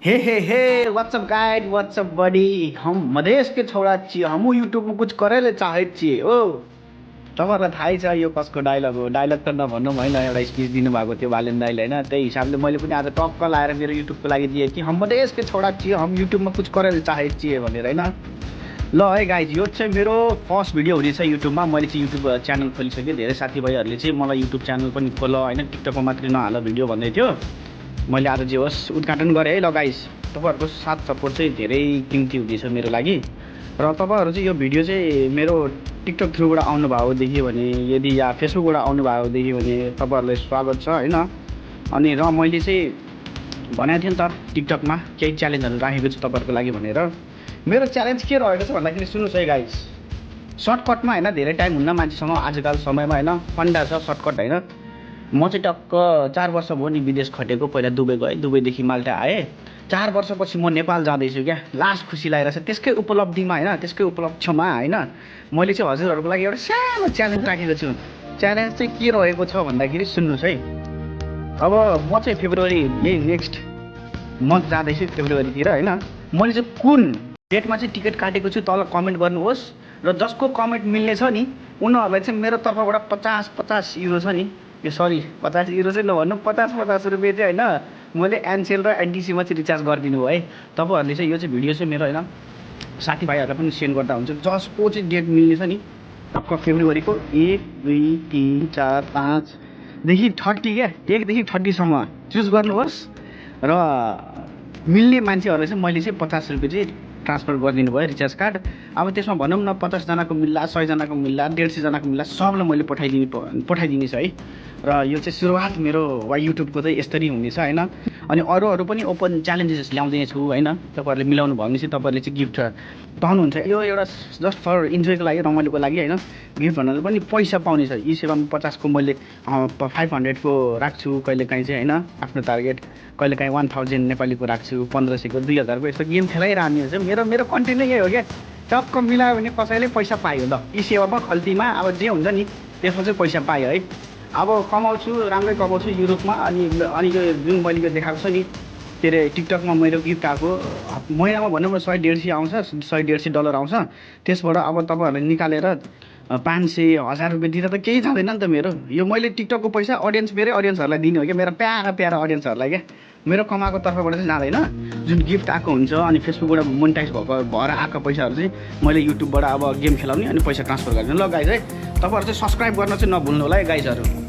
हे WhatsApp guide WhatsApp body हम मधेश के छोरा छिए हम यूट्यूब में कुछ करे ले चाहे छिए ओ तपाईहरुलाई थाहै छ यो कसको डायलग हो डायलग त नभन्नु हैन एउटा स्पिच दिनुभएको थियो बालेन दाइले हैन त्यही हिसाबले मैले पनि आज टक्क लाएर मेरो युट्युबको लागि दिए कि हम मधेश के छोरा छिए हम युट्युबमा कुछ करे ले चाहे छिए भनेर हैन ल है गाइज यो चाहिँ मेरो फर्स्ट भिडियो हुनेछ युट्युबमा मैले चाहिँ युट्युब च्यानल खोलिसकेँ धेरै साथीभाइहरूले चाहिँ मलाई युट्युब च्यानल पनि खोल हैन टिकटकमा मात्रै नहाल भिडियो भन्दै थियो मैले आज जे होस् उद्घाटन गरेँ है ल गाइस तपाईहरुको साथ सपोर्ट चाहिँ धेरै किमती हुनेछ मेरो लागि र तपाईहरु चाहिँ यो भिडियो चाहिँ मेरो टिकटक थ्रुबाट आउनु भएको देखियो भने यदि या फेसबुकबाट आउनु भएको देखियो भने तपाईहरुलाई स्वागत छ हैन अनि र मैले चाहिँ भनेको थिएँ नि त टिकटकमा केही च्यालेन्जहरु राखेको छु तपाईहरुको लागि भनेर मेरो च्यालेन्ज के रहेको छ भन्दाखेरि सुन्नुस् है गाइस सर्टकटमा हैन धेरै टाइम हुन्न मान्छेसँग आजकल समयमा हैन फन्डा छ सर्टकट हैन म चाहिँ टक्क 4 वर्ष भयो नि विदेश खटेको पहिला दुबई गएँ दुबईदेखि माल्टा आएँ 4 वर्षपछि म नेपाल जाँदैछु क्या लास्ट खुसी लागेको छ त्यसकै उपलब्धिमा हैन त्यसकै उपलक्ष्यमा हैन मैले चाहिँ हजुरहरुको लागि एउटा सानो च्यालेन्ज राखेको छु च्यालेन्ज चाहिँ के रहेको छ भन्दाखेरि सुन्नुस् है अब म चाहिँ फेब्रुअरी यही नेक्स्ट मन्थ जाँदैछु फेब्रुअरीतिर हैन मैले चाहिँ कुन डेटमा चाहिँ टिकट काटेको छु तल कमेन्ट गर्नुहोस् र जसको कमेन्ट मिल्ने छ नि उनीहरुलाई चाहिँ मेरो तर्फबाट 50 युरो छ नि यो सरी 50 युरो चाहिँ नभन्नु 50 रुपैयाँ चाहिँ हैन मैले एनसेल र एनटिसीमा चाहिँ रिचार्ज गरिदिनु भयो है तपाईहरुले चाहिँ यो चाहिँ भिडियो चाहिँ मेरो हैन साथीभाइहरुलाई पनि सेन्ड गर्दा हुन्छ जसको चाहिँ डेट मिल्ने छ नि टक्क फेब्रुअरीको 1 2 3 4 5 देखि 30 क्या 1 देखि 30 सम्म चुज गर्नुहोस् र मिल्ने मान्छेहरुलाई चाहिँ मैले चाहिँ 50 रुपैयाँ चाहिँ ट्रान्सफर गरिदिनु भयो रिचार्ज कार्ड अब त्यसमा भनौँ न 50 जनाको मिल्ला 100 जनाको मिल्ला 150 जनाको मिल्ला सबलाई मैले पठाइदिने छ है र यो चाहिँ सुरुवात मेरो युट्युबको चाहिँ यसरी हुनेछ हैन अनि अरू पनि ओपन च्यालेन्जेस ल्याउँदै छु हैन तपाईहरुले मिलाउनु भयो भने चाहिँ तपाईहरुले चाहिँ गिफ्ट पाउनुहुन्छ यो एउटा जस्ट फर इन्जोयको लागि रमाइलोको लागि हैन गिफ्ट भन्नाले पनि पैसा पाउने छ यी सेवामा 50 को मैले 500 को राख्छु कहिलेकाहीँ चाहिँ हैन आफ्नो टार्गेट कहिलेकाहीँ 1000 नेपालीको राख्छु 1500 को 2000 को यस्तो गेम खेलाइरहने हुन्छ मेरो कन्टेन्ट नै यही हो क्या टक्क मिलायो भने कसैले पैसा पायो ल यी सेवामा खल्तीमा अब जे हुन्छ नि त्यसमा चाहिँ पैसा पायो है अब कमाउँछु राम्रै कमाउँछु युरोपमा अनि यो जुन मैले यो देखाएको छ नि के अरे टिकटकमा मेरो गिफ्ट आएको महिनामा भनौँ न 100-150 आउँछ 100-150 डलर आउँछ त्यसबाट अब तपाईहरुले निकालेर 500-1000 रुपैयाँ दिँदा त केही जाँदैन नि त मेरो यो मैले टिकटकको पैसा मेरै अडियन्सहरुलाई दिने हो क्या मेरो प्यारा अडियन्सहरुलाई क्या मेरो कमाएको तर्फबाट चाहिँ जाँदैन जुन गिफ्ट आएको हुन्छ अनि फेसबुकबाट मोनेटाइज भएर आएको पैसाहरु चाहिँ मैले युट्युबबाट अब गेम खेलाउने अनि पैसा ट्रान्सफर गर्ने ल गाइज है तपाईहरु चाहिँ सब्स्क्राइब गर्न चाहिँ नभुल्नु होला है गाइजहरु